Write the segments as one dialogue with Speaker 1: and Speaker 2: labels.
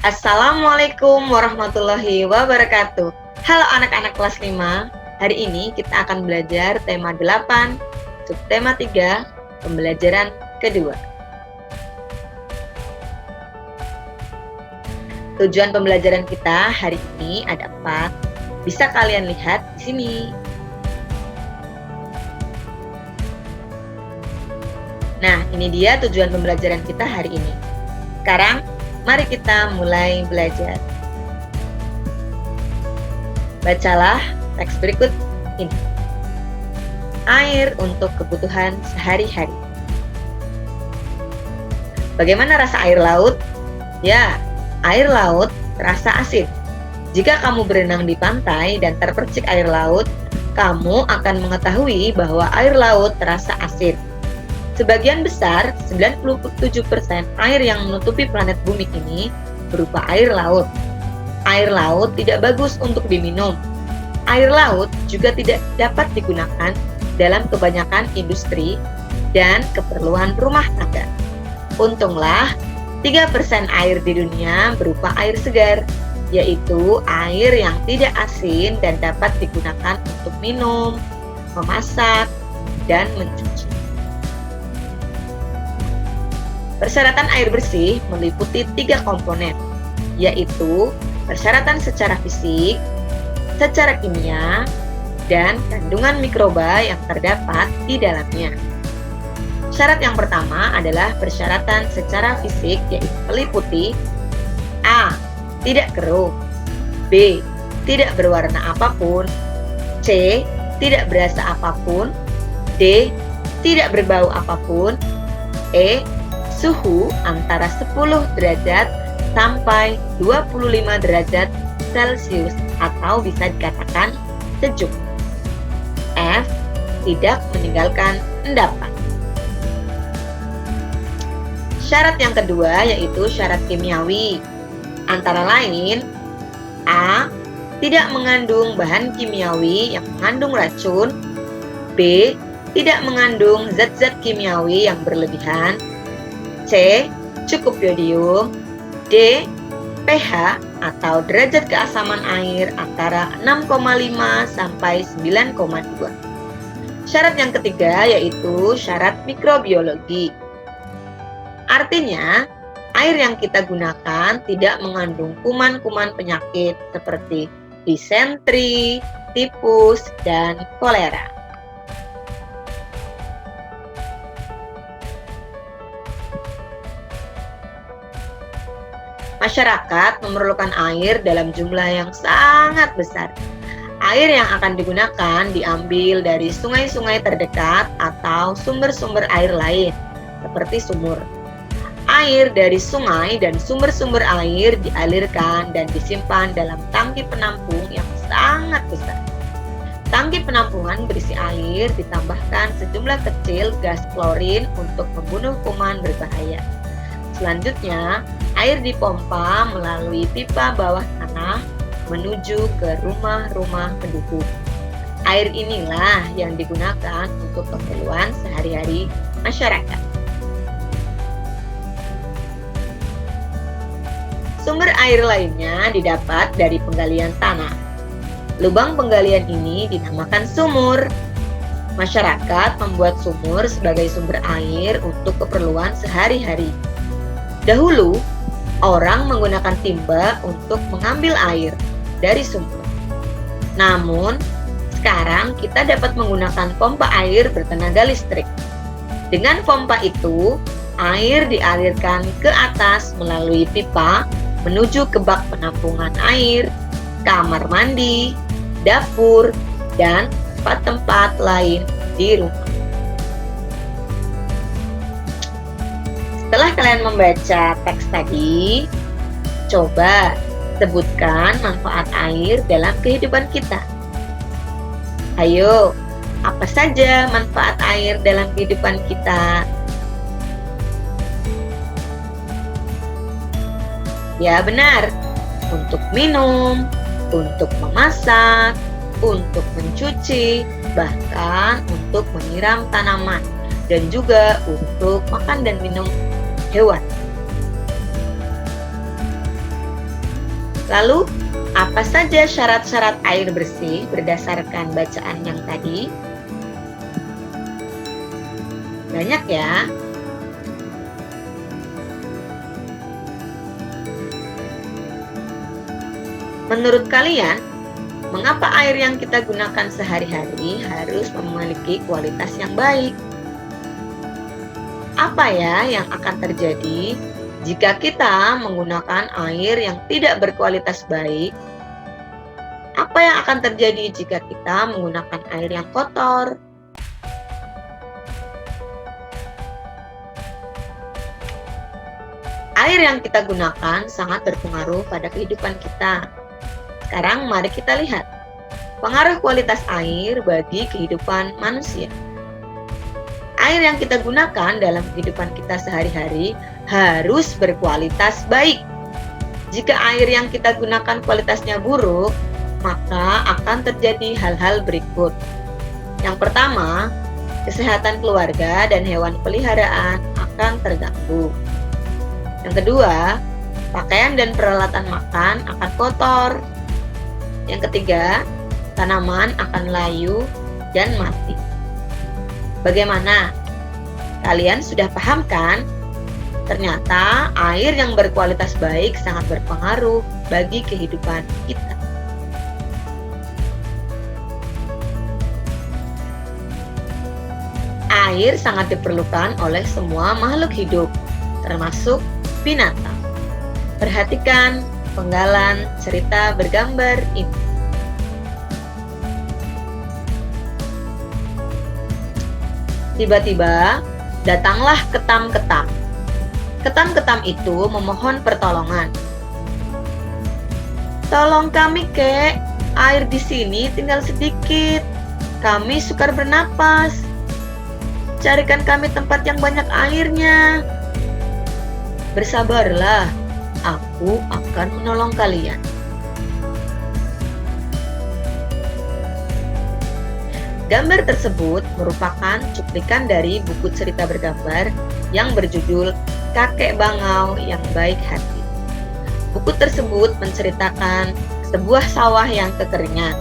Speaker 1: Assalamualaikum warahmatullahi wabarakatuh. Halo anak-anak kelas 5. Hari ini kita akan belajar tema 8, subtema 3, pembelajaran kedua. Tujuan pembelajaran kita hari ini ada 4. Bisa kalian lihat di sini. Nah, ini dia tujuan pembelajaran kita hari ini. Sekarang, mari kita mulai belajar. Bacalah teks berikut ini. Air untuk kebutuhan sehari-hari. Bagaimana rasa air laut? Ya, air laut terasa asin. Jika kamu berenang di pantai dan terpercik air laut, kamu akan mengetahui bahwa air laut terasa asin. Sebagian besar, 97% air yang menutupi planet bumi ini berupa air laut. Air laut tidak bagus untuk diminum. Air laut juga tidak dapat digunakan dalam kebanyakan industri dan keperluan rumah tangga. Untunglah, 3% air di dunia berupa air segar, yaitu air yang tidak asin dan dapat digunakan untuk minum, memasak, dan mencuci. Persyaratan air bersih meliputi 3 komponen, yaitu persyaratan secara fisik, secara kimia, dan kandungan mikroba yang terdapat di dalamnya. Syarat yang pertama adalah persyaratan secara fisik, yaitu meliputi A. Tidak keruh, B. Tidak berwarna apapun, C. Tidak berasa apapun, D. Tidak berbau apapun, E. Suhu antara 10 derajat sampai 25 derajat Celcius atau bisa dikatakan sejuk. F. Tidak meninggalkan endapan. Syarat yang kedua yaitu syarat kimiawi. Antara lain, A. Tidak mengandung bahan kimiawi yang mengandung racun, B. Tidak mengandung zat-zat kimiawi yang berlebihan, C. Cukup yodium, D. pH atau derajat keasaman air antara 6,5 sampai 9,2. Syarat yang ketiga yaitu syarat mikrobiologi. Artinya, air yang kita gunakan tidak mengandung kuman-kuman penyakit seperti disentri, tipus, dan kolera. Masyarakat memerlukan air dalam jumlah yang sangat besar. Air yang akan digunakan diambil dari sungai-sungai terdekat atau sumber-sumber air lain, seperti sumur. Air dari sungai dan sumber-sumber air dialirkan dan disimpan dalam tangki penampung yang sangat besar. Tangki penampungan berisi air ditambahkan sejumlah kecil gas klorin untuk membunuh kuman berbahaya. Selanjutnya, air dipompa melalui pipa bawah tanah menuju ke rumah-rumah penduduk. Air inilah yang digunakan untuk keperluan sehari-hari masyarakat. Sumber air lainnya didapat dari penggalian tanah. Lubang penggalian ini dinamakan sumur. Masyarakat membuat sumur sebagai sumber air untuk keperluan sehari-hari. Dahulu, orang menggunakan timba untuk mengambil air dari sumur. Namun, sekarang kita dapat menggunakan pompa air bertenaga listrik. Dengan pompa itu, air dialirkan ke atas melalui pipa menuju ke bak penampungan air, kamar mandi, dapur, dan tempat-tempat lain di rumah. Setelah kalian membaca teks tadi, coba sebutkan manfaat air dalam kehidupan kita. Ayo, apa saja manfaat air dalam kehidupan kita? Ya benar, untuk minum, untuk memasak, untuk mencuci, bahkan untuk menyiram tanaman, dan juga untuk makan dan minum hewan. Lalu, apa saja syarat-syarat air bersih berdasarkan bacaan yang tadi? Banyak ya. Menurut kalian, mengapa air yang kita gunakan sehari-hari harus memiliki kualitas yang baik? Apa ya yang akan terjadi jika kita menggunakan air yang tidak berkualitas baik? Apa yang akan terjadi jika kita menggunakan air yang kotor? Air yang kita gunakan sangat berpengaruh pada kehidupan kita. Sekarang mari kita lihat pengaruh kualitas air bagi kehidupan manusia. Air yang kita gunakan dalam kehidupan kita sehari-hari harus berkualitas baik. Jika air yang kita gunakan kualitasnya buruk, maka akan terjadi hal-hal berikut. Yang pertama, kesehatan keluarga dan hewan peliharaan akan terganggu. Yang kedua, pakaian dan peralatan makan akan kotor. Yang ketiga, tanaman akan layu dan mati. Bagaimana? Kalian sudah paham kan? Ternyata air yang berkualitas baik sangat berpengaruh bagi kehidupan kita. Air sangat diperlukan oleh semua makhluk hidup, termasuk binatang. Perhatikan penggalan cerita bergambar ini. Tiba-tiba datanglah ketam-ketam. Ketam-ketam itu memohon pertolongan. Tolong kami, Kek. Air di sini tinggal sedikit. Kami sukar bernapas. Carikan kami tempat yang banyak airnya. Bersabarlah, aku akan menolong kalian. Gambar tersebut merupakan cuplikan dari buku cerita bergambar yang berjudul Kakek Bangau yang Baik Hati. Buku tersebut menceritakan sebuah sawah yang kekeringan.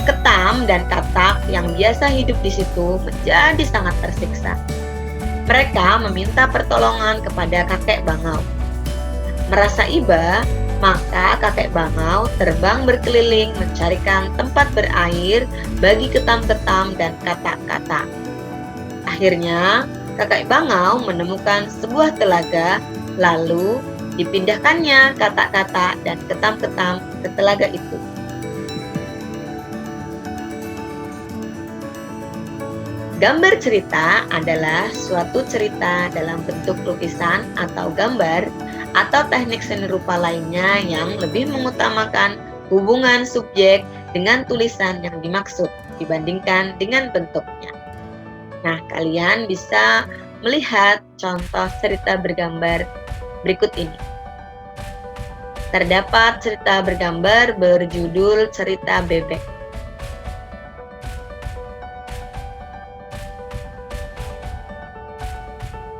Speaker 1: Ketam dan katak yang biasa hidup di situ menjadi sangat tersiksa. Mereka meminta pertolongan kepada kakek Bangau. Merasa iba, maka kakek Bangau terbang berkeliling mencarikan tempat berair bagi ketam-ketam dan katak-katak. Akhirnya, kakek Bangau menemukan sebuah telaga, lalu dipindahkannya katak-katak dan ketam-ketam ke telaga itu. Gambar cerita adalah suatu cerita dalam bentuk lukisan atau gambar atau teknik seni rupa lainnya yang lebih mengutamakan hubungan subjek dengan tulisan yang dimaksud dibandingkan dengan bentuknya. Nah, kalian bisa melihat contoh cerita bergambar berikut ini. Terdapat cerita bergambar berjudul Cerita Bebek.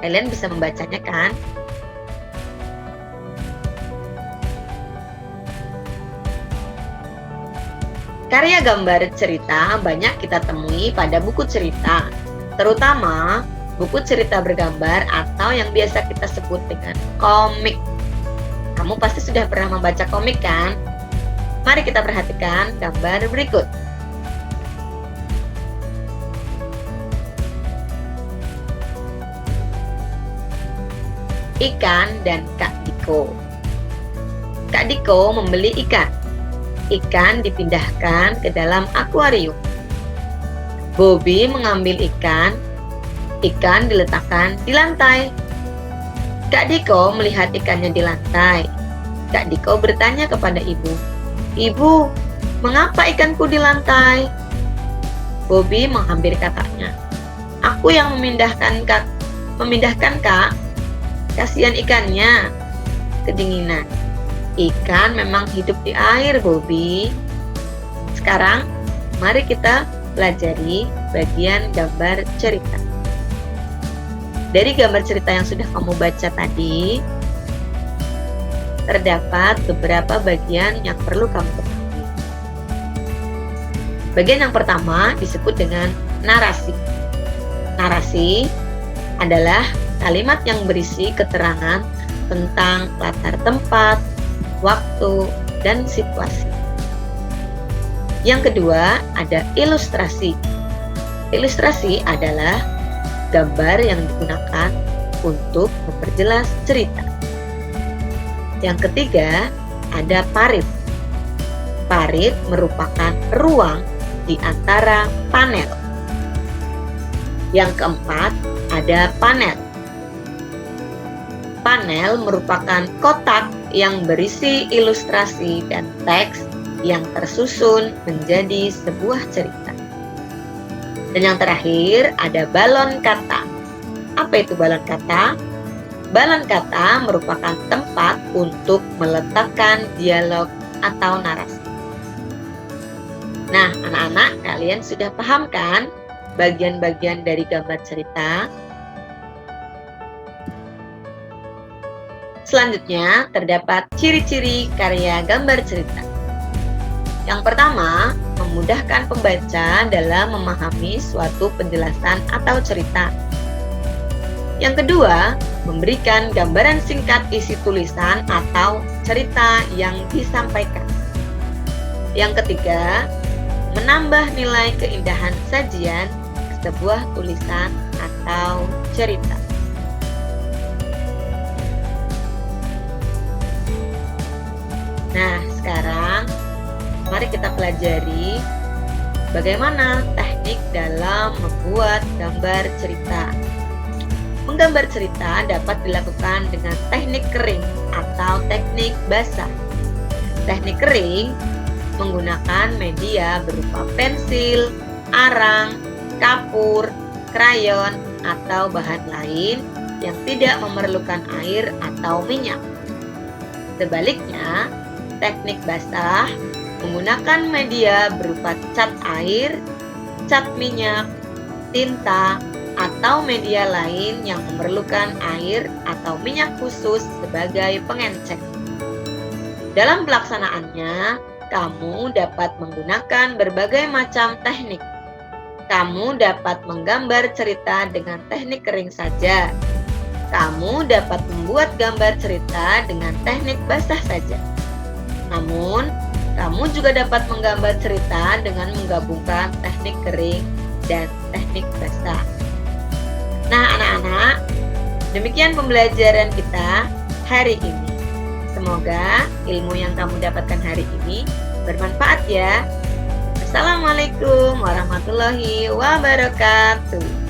Speaker 1: Kalian bisa membacanya kan? Karya gambar cerita banyak kita temui pada buku cerita, terutama buku cerita bergambar atau yang biasa kita sebut dengan komik. Kamu pasti sudah pernah membaca komik kan? Mari kita perhatikan gambar berikut. Ikan dan Kak Diko. Kak Diko membeli ikan. Ikan dipindahkan ke dalam akuarium. Bobby mengambil ikan. Ikan diletakkan di lantai. Kak Diko melihat ikannya di lantai. Kak Diko bertanya kepada ibu, "Ibu, mengapa ikanku di lantai?" Bobby menghampiri kakaknya. "Aku yang memindahkan, Kak. Kasihan ikannya kedinginan." Ikan memang hidup di air, Bobby. Sekarang, mari kita pelajari bagian gambar cerita. Dari gambar cerita yang sudah kamu baca tadi, terdapat beberapa bagian yang perlu kamu ketahui. Bagian yang pertama disebut dengan narasi. Narasi adalah kalimat yang berisi keterangan tentang latar tempat, waktu, dan situasi. Yang kedua, ada ilustrasi. Ilustrasi adalah gambar yang digunakan untuk memperjelas cerita. Yang ketiga, ada parit. Parit merupakan ruang di antara panel. Yang keempat, ada panel. Panel merupakan kotak yang berisi ilustrasi dan teks yang tersusun menjadi sebuah cerita. Dan yang terakhir, ada balon kata. Apa itu balon kata? Balon kata merupakan tempat untuk meletakkan dialog atau narasi. Nah, anak-anak, kalian sudah paham kan bagian-bagian dari gambar cerita? Selanjutnya, terdapat ciri-ciri karya gambar cerita. Yang pertama, memudahkan pembaca dalam memahami suatu penjelasan atau cerita. Yang kedua, memberikan gambaran singkat isi tulisan atau cerita yang disampaikan. Yang ketiga, menambah nilai keindahan sajian sebuah tulisan atau cerita. Nah, sekarang mari kita pelajari bagaimana teknik dalam membuat gambar cerita. Menggambar cerita dapat dilakukan dengan teknik kering atau teknik basah. Teknik kering menggunakan media berupa pensil, arang, kapur, krayon, atau bahan lain yang tidak memerlukan air atau minyak. Sebaliknya, teknik basah menggunakan media berupa cat air, cat minyak, tinta, atau media lain yang memerlukan air atau minyak khusus sebagai pengenceng. Dalam pelaksanaannya, kamu dapat menggunakan berbagai macam teknik. Kamu dapat menggambar cerita dengan teknik kering saja. Kamu dapat membuat gambar cerita dengan teknik basah saja. Namun, kamu juga dapat menggambar cerita dengan menggabungkan teknik kering dan teknik basah. Nah, anak-anak, demikian pembelajaran kita hari ini. Semoga ilmu yang kamu dapatkan hari ini bermanfaat ya. Assalamualaikum warahmatullahi wabarakatuh.